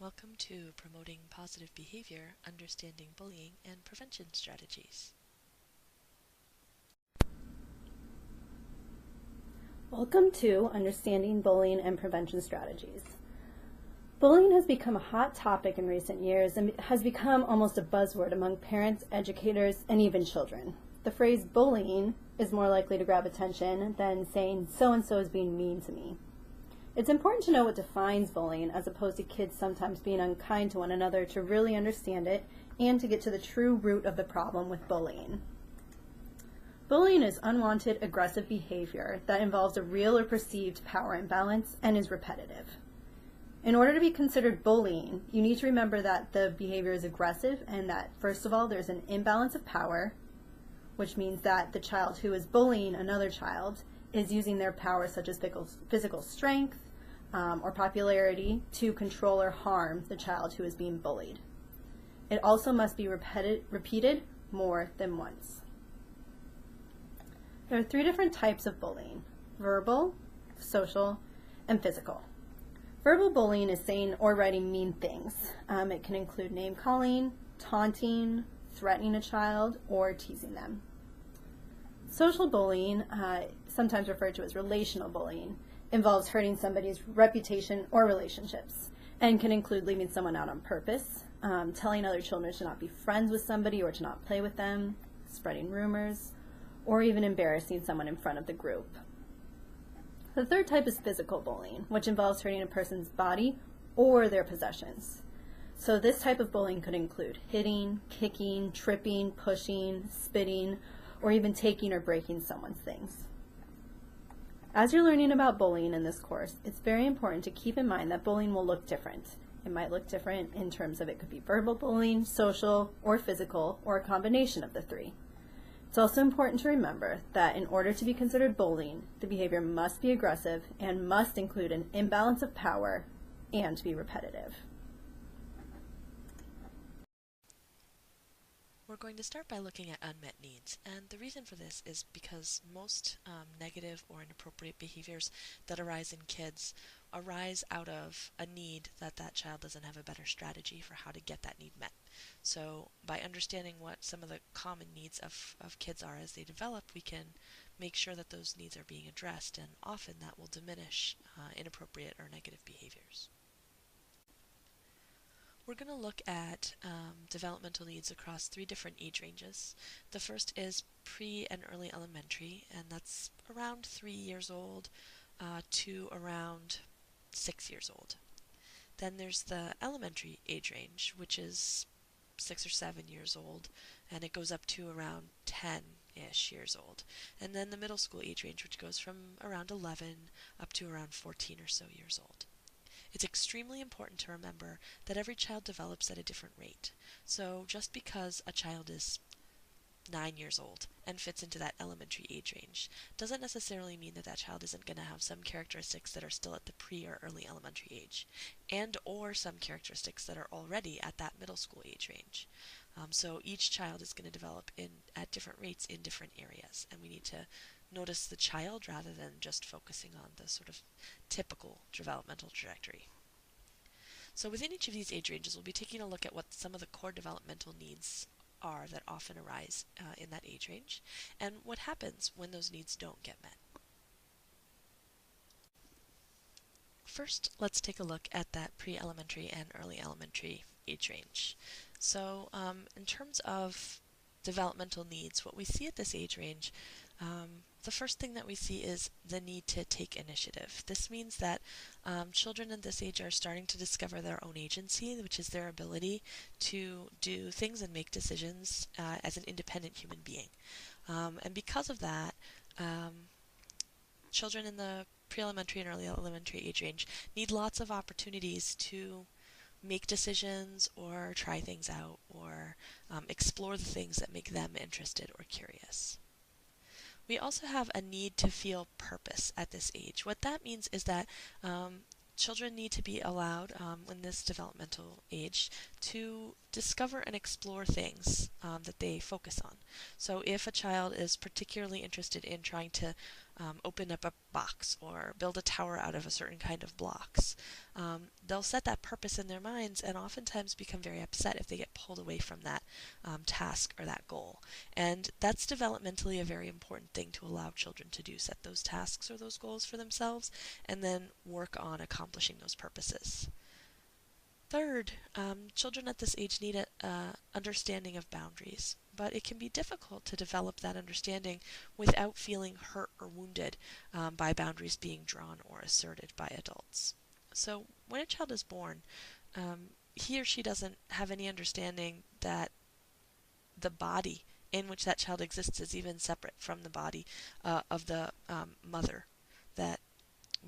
Welcome to Promoting Positive Behavior, Understanding Bullying, and Prevention Strategies. Welcome to Understanding Bullying and Prevention Strategies. Bullying has become a hot topic in recent years and has become almost a buzzword among parents, educators, and even children. The phrase bullying is more likely to grab attention than saying so-and-so is being mean to me. It's important to know what defines bullying as opposed to kids sometimes being unkind to one another to really understand it and to get to the true root of the problem with bullying. Bullying is unwanted aggressive behavior that involves a real or perceived power imbalance and is repetitive. In order to be considered bullying, you need to remember that the behavior is aggressive and that, first of all, there's an imbalance of power, which means that the child who is bullying another child is using their power, such as physical strength or popularity, to control or harm the child who is being bullied. It also must be repeated more than once. There are three different types of bullying: verbal, social, and physical. Verbal bullying is saying or writing mean things. It can include name-calling, taunting, threatening a child, or teasing them. Social bullying, sometimes referred to as relational bullying, involves hurting somebody's reputation or relationships and can include leaving someone out on purpose, telling other children to not be friends with somebody or to not play with them, spreading rumors, or even embarrassing someone in front of the group. The third type is physical bullying, which involves hurting a person's body or their possessions. So this type of bullying could include hitting, kicking, tripping, pushing, spitting, or even taking or breaking someone's things. As you're learning about bullying in this course, it's very important to keep in mind that bullying will look different. It might look different in terms of it could be verbal bullying, social, or physical, or a combination of the three. It's also important to remember that in order to be considered bullying, the behavior must be aggressive and must include an imbalance of power and be repetitive. We're going to start by looking at unmet needs, and the reason for this is because most negative or inappropriate behaviors that arise in kids arise out of a need that child doesn't have a better strategy for how to get that need met. So by understanding what some of the common needs of kids are as they develop, we can make sure that those needs are being addressed, and often that will diminish inappropriate or negative behaviors. We're going to look at developmental needs across three different age ranges. The first is pre and early elementary, and that's around 3 years old to around 6 years old. Then there's the elementary age range, which is 6 or 7 years old, and it goes up to around 10-ish years old. And then the middle school age range, which goes from around 11 up to around 14 or so years old. It's extremely important to remember that every child develops at a different rate. So just because a child is 9 years old and fits into that elementary age range doesn't necessarily mean that child isn't going to have some characteristics that are still at the pre or early elementary age, and or some characteristics that are already at that middle school age range. So each child is going to develop at different rates in different areas, and we need to notice the child rather than just focusing on the sort of typical developmental trajectory. So within each of these age ranges, we'll be taking a look at what some of the core developmental needs are that often arise in that age range, and what happens when those needs don't get met. First, let's take a look at that pre-elementary and early elementary age range. So in terms of developmental needs, what we see at this age range, the first thing that we see is the need to take initiative. This means that children at this age are starting to discover their own agency, which is their ability to do things and make decisions as an independent human being. And because of that, children in the pre-elementary and early elementary age range need lots of opportunities to make decisions or try things out or explore the things that make them interested or curious. We also have a need to feel purpose at this age. What that means is that children need to be allowed in this developmental age to discover and explore things that they focus on. So if a child is particularly interested in trying to open up a box or build a tower out of a certain kind of blocks. They'll set that purpose in their minds and oftentimes become very upset if they get pulled away from that task or that goal. And that's developmentally a very important thing to allow children to do, set those tasks or those goals for themselves and then work on accomplishing those purposes. Third, children at this age need an understanding of boundaries, but it can be difficult to develop that understanding without feeling hurt or wounded by boundaries being drawn or asserted by adults. So when a child is born, he or she doesn't have any understanding that the body in which that child exists is even separate from the body of the mother that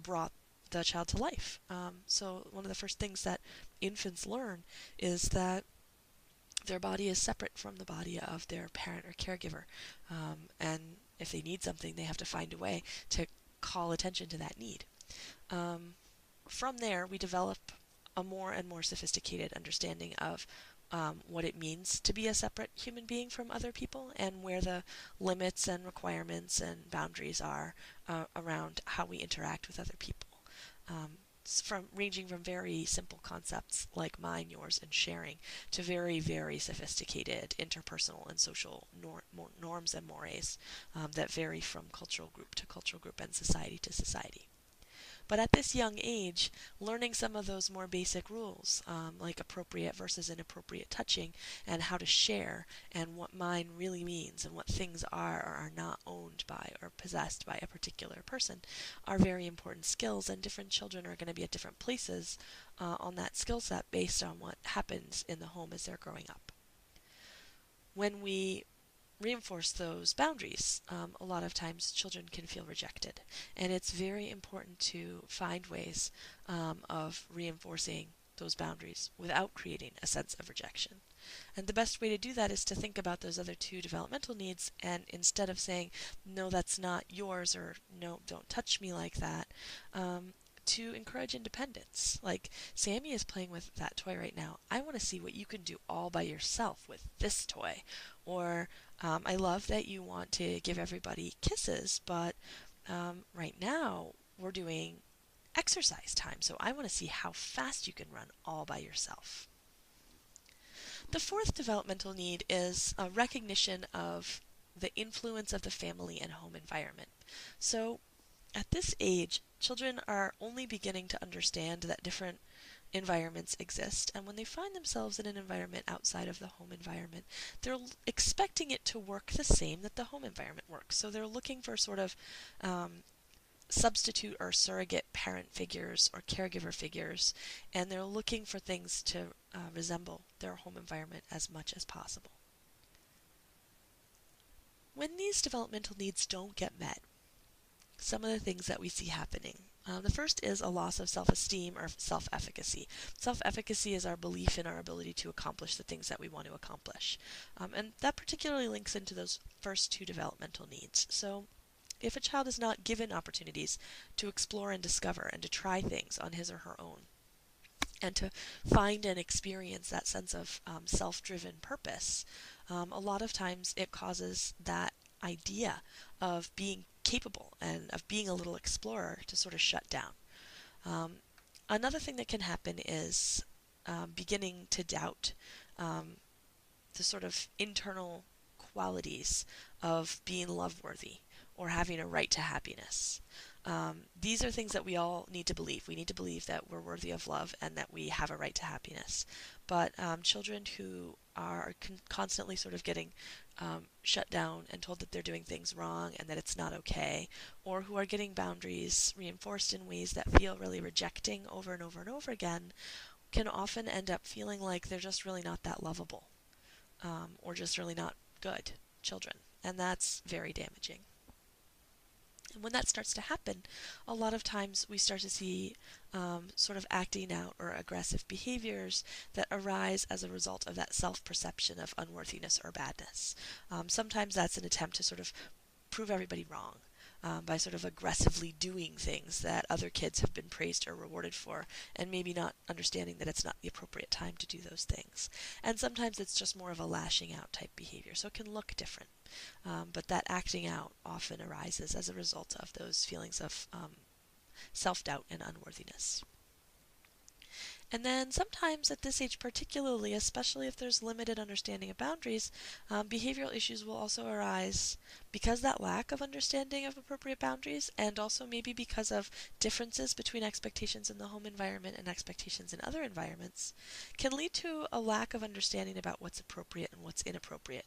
brought the child to life. So one of the first things that infants learn is that their body is separate from the body of their parent or caregiver. And if they need something, they have to find a way to call attention to that need. From there, we develop a more and more sophisticated understanding of what it means to be a separate human being from other people and where the limits and requirements and boundaries are around how we interact with other people. Ranging from very simple concepts like mine, yours, and sharing to very, very sophisticated interpersonal and social norms and mores that vary from cultural group to cultural group and society to society. But at this young age, learning some of those more basic rules, like appropriate versus inappropriate touching, and how to share, and what mine really means, and what things are or are not owned by or possessed by a particular person, are very important skills, and different children are going to be at different places on that skill set based on what happens in the home as they're growing up. When we reinforce those boundaries, a lot of times children can feel rejected. And it's very important to find ways of reinforcing those boundaries without creating a sense of rejection. And the best way to do that is to think about those other two developmental needs, and instead of saying, no, that's not yours, or no, don't touch me like that, to encourage independence. Like, Sammy is playing with that toy right now. I want to see what you can do all by yourself with this toy. Or, I love that you want to give everybody kisses, but right now we're doing exercise time, so I want to see how fast you can run all by yourself. The fourth developmental need is a recognition of the influence of the family and home environment. So at this age, children are only beginning to understand that different environments exist, and when they find themselves in an environment outside of the home environment, they're expecting it to work the same that the home environment works. So they're looking for sort of substitute or surrogate parent figures or caregiver figures, and they're looking for things to resemble their home environment as much as possible. When these developmental needs don't get met, some of the things that we see happening. The first is a loss of self-esteem or self-efficacy. Self-efficacy is our belief in our ability to accomplish the things that we want to accomplish. And that particularly links into those first two developmental needs. So if a child is not given opportunities to explore and discover and to try things on his or her own, and to find and experience that sense of self-driven purpose, a lot of times it causes that idea of being capable and of being a little explorer to sort of shut down. Another thing that can happen is beginning to doubt the sort of internal qualities of being love-worthy or having a right to happiness. These are things that we all need to believe. We need to believe that we're worthy of love and that we have a right to happiness. But children who are constantly sort of getting shut down and told that they're doing things wrong and that it's not okay, or who are getting boundaries reinforced in ways that feel really rejecting over and over and over again, can often end up feeling like they're just really not that lovable, or just really not good children. And that's very damaging. And when that starts to happen, a lot of times we start to see sort of acting out or aggressive behaviors that arise as a result of that self-perception of unworthiness or badness. Sometimes that's an attempt to sort of prove everybody wrong. by sort of aggressively doing things that other kids have been praised or rewarded for, and maybe not understanding that it's not the appropriate time to do those things. And sometimes it's just more of a lashing out type behavior, so it can look different. But that acting out often arises as a result of those feelings of self-doubt and unworthiness. And then sometimes at this age, particularly, especially if there's limited understanding of boundaries, behavioral issues will also arise because that lack of understanding of appropriate boundaries, and also maybe because of differences between expectations in the home environment and expectations in other environments, can lead to a lack of understanding about what's appropriate and what's inappropriate.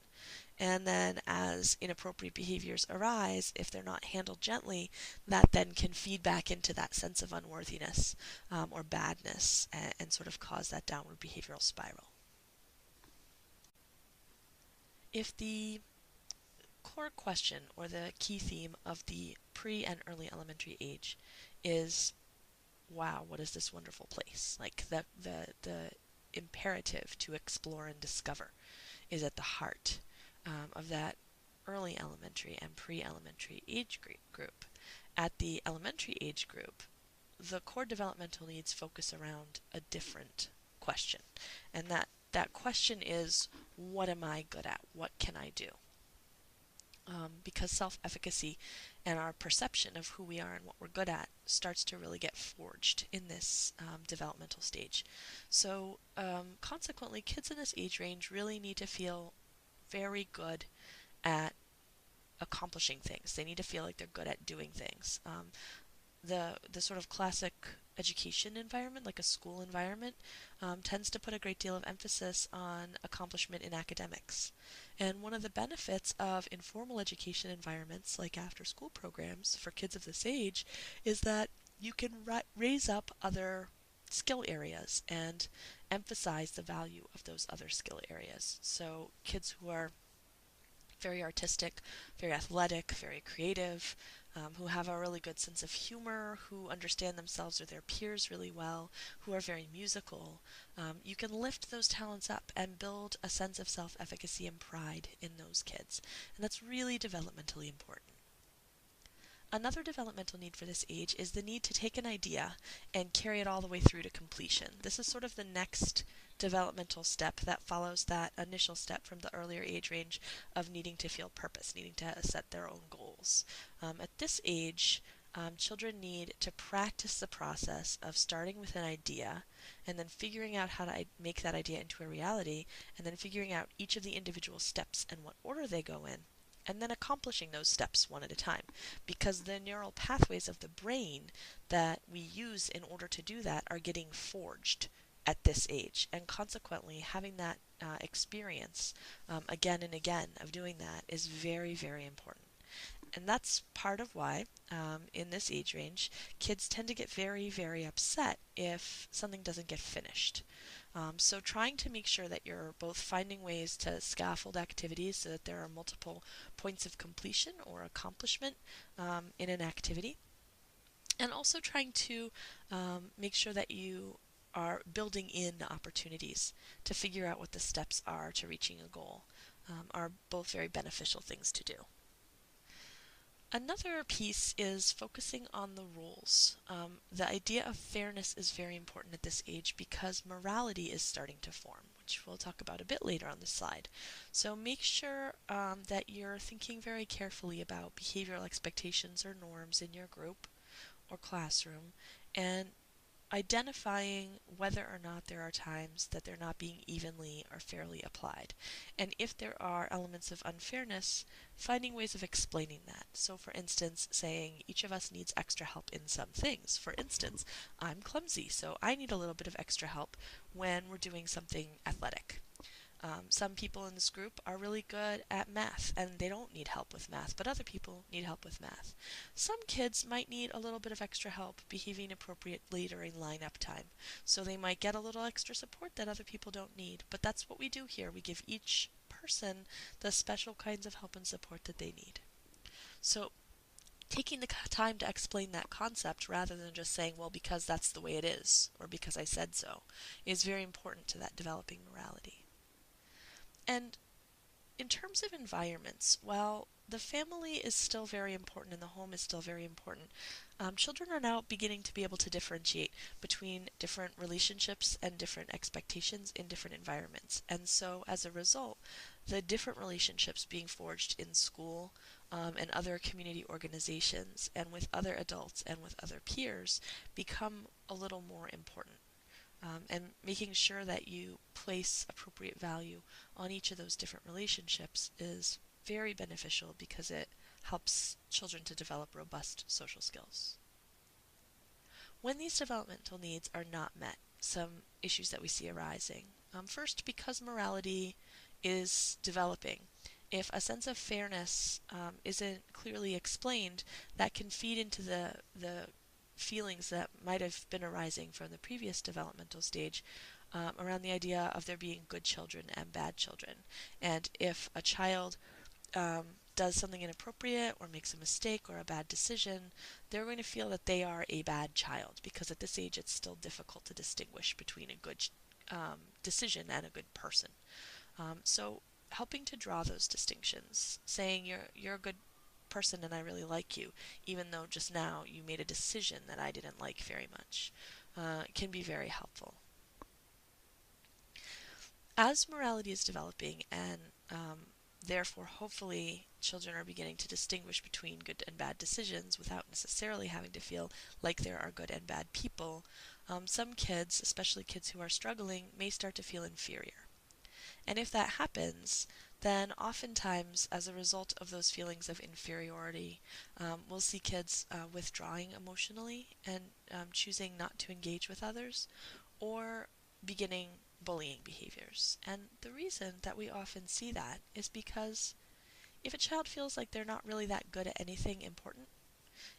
And then as inappropriate behaviors arise, if they're not handled gently, that then can feed back into that sense of unworthiness or badness and sort of cause that downward behavioral spiral. If the core question or the key theme of the pre and early elementary age is, wow, what is this wonderful place? Like the imperative to explore and discover is at the heart of that early elementary and pre-elementary age group. At the elementary age group, the core developmental needs focus around a different question. And that question is, what am I good at? What can I do? Because self-efficacy and our perception of who we are and what we're good at starts to really get forged in this developmental stage. So consequently, kids in this age range really need to feel very good at accomplishing things. They need to feel like they're good at doing things. The sort of classic education environment, like a school environment, tends to put a great deal of emphasis on accomplishment in academics. And one of the benefits of informal education environments, like after-school programs for kids of this age, is that you can raise up other skill areas and emphasize the value of those other skill areas. So kids who are very artistic, very athletic, very creative, who have a really good sense of humor, who understand themselves or their peers really well, who are very musical. You can lift those talents up and build a sense of self-efficacy and pride in those kids. And that's really developmentally important. Another developmental need for this age is the need to take an idea and carry it all the way through to completion. This is sort of the next developmental step that follows that initial step from the earlier age range of needing to feel purpose, needing to set their own goals. At this age, children need to practice the process of starting with an idea and then figuring out how to make that idea into a reality, and then figuring out each of the individual steps and what order they go in, and then accomplishing those steps one at a time, because the neural pathways of the brain that we use in order to do that are getting forged at this age, and consequently having that experience again and again of doing that is very, very important. And that's part of why in this age range kids tend to get very, very upset if something doesn't get finished. So trying to make sure that you're both finding ways to scaffold activities so that there are multiple points of completion or accomplishment in an activity, and also trying to make sure that you are building in opportunities to figure out what the steps are to reaching a goal, are both very beneficial things to do. Another piece is focusing on the rules. The idea of fairness is very important at this age because morality is starting to form, which we'll talk about a bit later on this slide. So make sure that you're thinking very carefully about behavioral expectations or norms in your group or classroom, and identifying whether or not there are times that they're not being evenly or fairly applied. And if there are elements of unfairness, finding ways of explaining that. So for instance, saying each of us needs extra help in some things. For instance, I'm clumsy, so I need a little bit of extra help when we're doing something athletic. Some people in this group are really good at math and they don't need help with math, but other people need help with math. Some kids might need a little bit of extra help behaving appropriately during lineup time, so they might get a little extra support that other people don't need. But that's what we do here. We give each person the special kinds of help and support that they need. So taking the time to explain that concept rather than just saying, well, because that's the way it is, or because I said so, is very important to that developing morality. And in terms of environments, well, the family is still very important and the home is still very important. Children are now beginning to be able to differentiate between different relationships and different expectations in different environments. And so, as a result, the different relationships being forged in school and other community organizations and with other adults and with other peers become a little more important. And making sure that you place appropriate value on each of those different relationships is very beneficial because it helps children to develop robust social skills. When these developmental needs are not met, some issues that we see arising. First, because morality is developing, if a sense of fairness isn't clearly explained, that can feed into the feelings that might have been arising from the previous developmental stage around the idea of there being good children and bad children. And if a child does something inappropriate or makes a mistake or a bad decision, they're going to feel that they are a bad child because at this age it's still difficult to distinguish between a good decision and a good person. So helping to draw those distinctions, saying you're a good person and I really like you, even though just now you made a decision that I didn't like very much, can be very helpful. As morality is developing and therefore hopefully children are beginning to distinguish between good and bad decisions without necessarily having to feel like there are good and bad people, some kids, especially kids who are struggling, may start to feel inferior. And if that happens, then oftentimes, as a result of those feelings of inferiority, we'll see kids withdrawing emotionally and choosing not to engage with others or beginning bullying behaviors. And the reason that we often see that is because if a child feels like they're not really that good at anything important,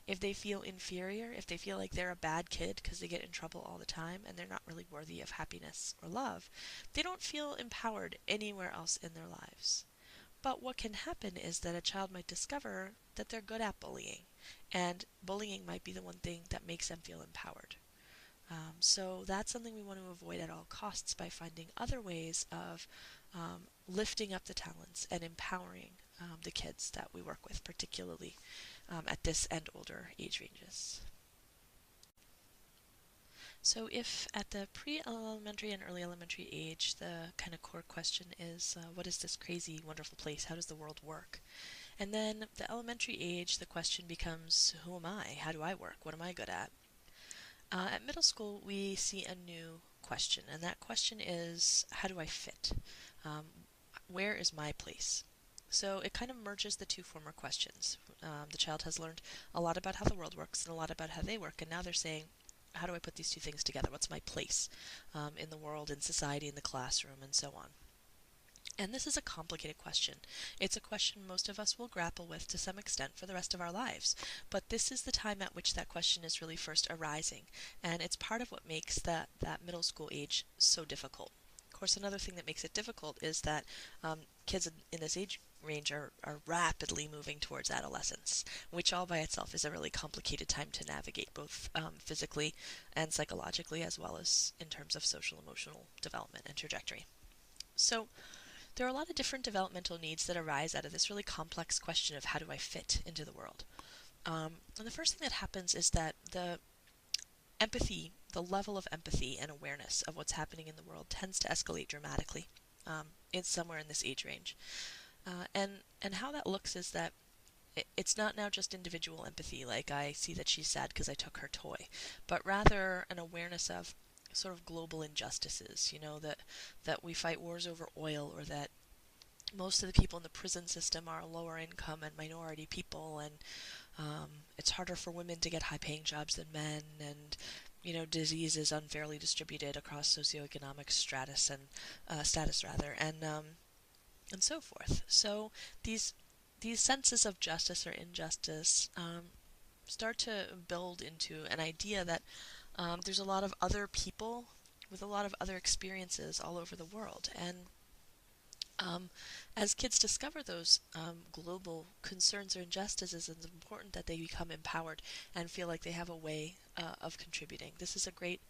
if they feel inferior, if they feel like they're a bad kid because they get in trouble all the time and they're not really worthy of happiness or love, they don't feel empowered anywhere else in their lives. But what can happen is that a child might discover that they're good at bullying, and bullying might be the one thing that makes them feel empowered. So that's something we want to avoid at all costs by finding other ways of lifting up the talents and empowering the kids that we work with, particularly at this and older age ranges. So if at the pre-elementary and early elementary age, the kind of core question is, what is this crazy, wonderful place? How does the world work? And then the elementary age, the question becomes, who am I? How do I work? What am I good at? At middle school, we see a new question, and that question is, how do I fit? Um, where is my place? So it kind of merges the two former questions. The child has learned a lot about how the world works and a lot about how they work, and now they're saying, how do I put these two things together? What's my place in the world, in society, in the classroom, and so on? And this is a complicated question. It's a question most of us will grapple with to some extent for the rest of our lives. But this is the time at which that question is really first arising. And it's part of what makes that middle school age so difficult. Of course, another thing that makes it difficult is that kids in this age range are rapidly moving towards adolescence, which all by itself is a really complicated time to navigate, both physically and psychologically, as well as in terms of social emotional development and trajectory. So there are a lot of different developmental needs that arise out of this really complex question of how do I fit into the world. And the first thing that happens is that the level of empathy and awareness of what's happening in the world tends to escalate dramatically. It's somewhere in this age range. And how that looks is that it's not now just individual empathy, like I see that she's sad because I took her toy, but rather an awareness of sort of global injustices, that we fight wars over oil, or that most of the people in the prison system are lower income and minority people, and it's harder for women to get high-paying jobs than men, and disease is unfairly distributed across socioeconomic status rather, and so forth. So these senses of justice or injustice start to build into an idea that there's a lot of other people with a lot of other experiences all over the world. And as kids discover those global concerns or injustices, it's important that they become empowered and feel like they have a way of contributing. This is a great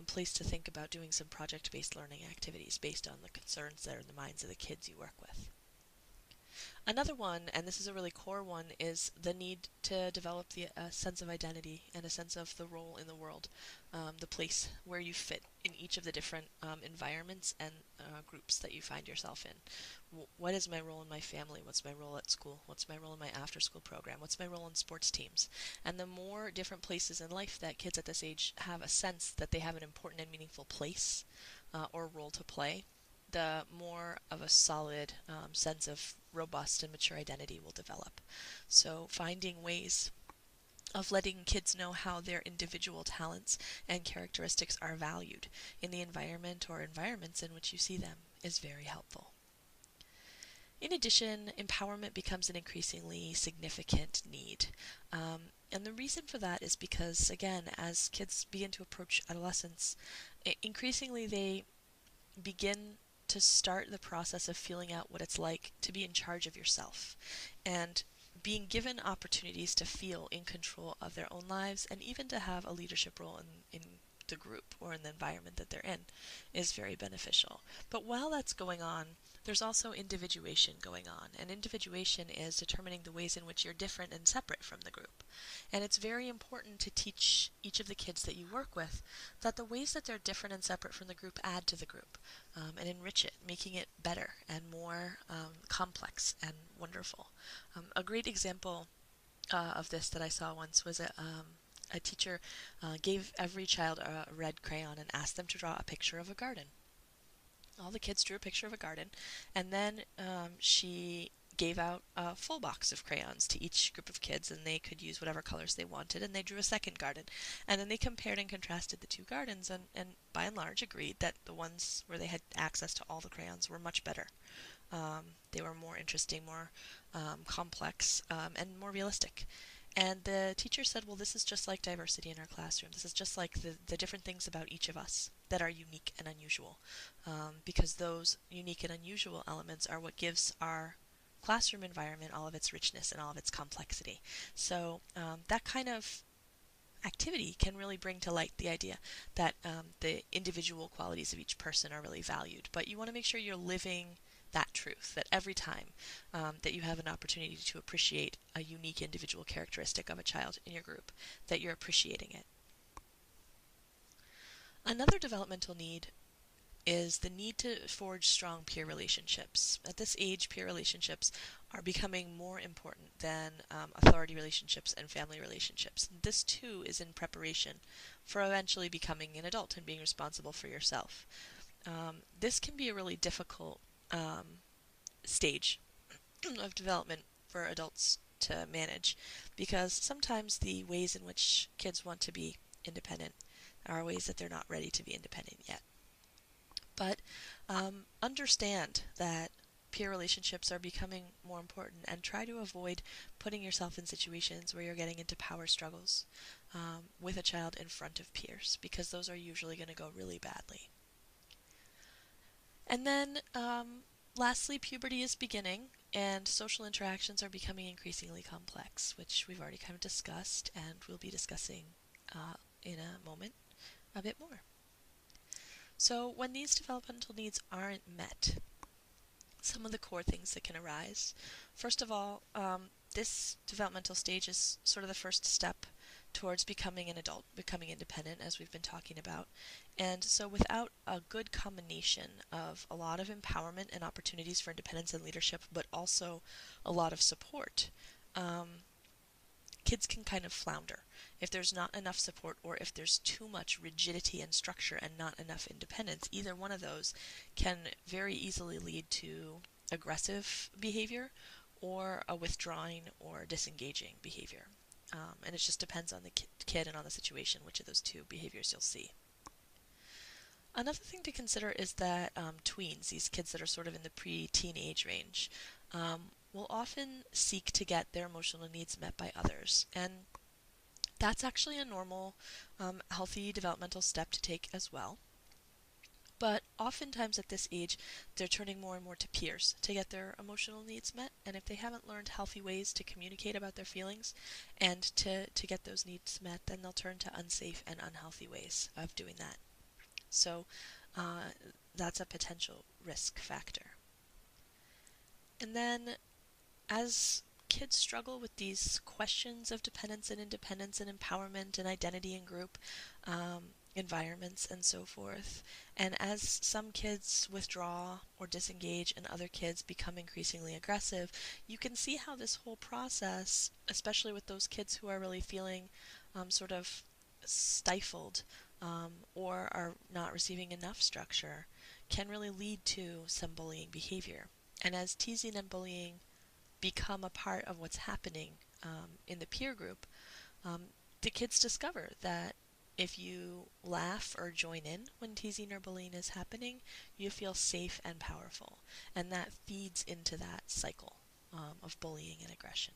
place to think about doing some project-based learning activities based on the concerns that are in the minds of the kids you work with. Another one, and this is a really core one, is the need to develop the sense of identity and a sense of the role in the world, the place where you fit in each of the different environments and groups that you find yourself in. What is my role in my family? What's my role at school? What's my role in my after school program? What's my role in sports teams? And the more different places in life that kids at this age have a sense that they have an important and meaningful place or role to play, the more of a solid sense of robust and mature identity will develop. So, finding ways of letting kids know how their individual talents and characteristics are valued in the environment or environments in which you see them is very helpful. In addition, empowerment becomes an increasingly significant need. And the reason for that is because, again, as kids begin to approach adolescence, increasingly they begin to start the process of feeling out what it's like to be in charge of yourself and being given opportunities to feel in control of their own lives and even to have a leadership role in the group or in the environment that they're in is very beneficial. But while that's going on, there's also individuation going on, and individuation is determining the ways in which you're different and separate from the group. And it's very important to teach each of the kids that you work with that the ways that they're different and separate from the group add to the group and enrich it, making it better and more complex and wonderful. A great example of this that I saw once was a teacher gave every child a red crayon and asked them to draw a picture of a garden. All the kids drew a picture of a garden, and then she gave out a full box of crayons to each group of kids, and they could use whatever colors they wanted, and they drew a second garden. And then they compared and contrasted the two gardens, and by and large agreed that the ones where they had access to all the crayons were much better. They were more interesting, more complex, and more realistic. And the teacher said, well, this is just like diversity in our classroom. This is just like the different things about each of us that are unique and unusual. Because those unique and unusual elements are what gives our classroom environment all of its richness and all of its complexity. So that kind of activity can really bring to light the idea that the individual qualities of each person are really valued. But you want to make sure you're living that truth, that every time that you have an opportunity to appreciate a unique individual characteristic of a child in your group, that you're appreciating it. Another developmental need is the need to forge strong peer relationships. At this age, peer relationships are becoming more important than authority relationships and family relationships. This too is in preparation for eventually becoming an adult and being responsible for yourself. This can be a really difficult stage of development for adults to manage because sometimes the ways in which kids want to be independent are ways that they're not ready to be independent yet. But understand that peer relationships are becoming more important and try to avoid putting yourself in situations where you're getting into power struggles with a child in front of peers because those are usually going to go really badly. And then lastly, puberty is beginning and social interactions are becoming increasingly complex, which we've already kind of discussed and we'll be discussing in a moment a bit more. So when these developmental needs aren't met, some of the core things that can arise. First of all, this developmental stage is sort of the first step towards becoming an adult, becoming independent, as we've been talking about. And so without a good combination of a lot of empowerment and opportunities for independence and leadership, but also a lot of support, kids can kind of flounder. If there's not enough support or if there's too much rigidity and structure and not enough independence, either one of those can very easily lead to aggressive behavior or a withdrawing or disengaging behavior. And it just depends on the kid and on the situation which of those two behaviors you'll see. Another thing to consider is that tweens, these kids that are sort of in the pre-teen age range, will often seek to get their emotional needs met by others. And that's actually a normal, healthy developmental step to take as well. But oftentimes at this age, they're turning more and more to peers to get their emotional needs met. And if they haven't learned healthy ways to communicate about their feelings and to get those needs met, then they'll turn to unsafe and unhealthy ways of doing that. So that's a potential risk factor. And then as kids struggle with these questions of dependence and independence and empowerment and identity and group environments and so forth, and as some kids withdraw or disengage and other kids become increasingly aggressive, you can see how this whole process, especially with those kids who are really feeling sort of stifled or are not receiving enough structure, can really lead to some bullying behavior. And as teasing and bullying become a part of what's happening in the peer group, um, the kids discover that if you laugh or join in when teasing or bullying is happening, you feel safe and powerful. And that feeds into that cycle of bullying and aggression.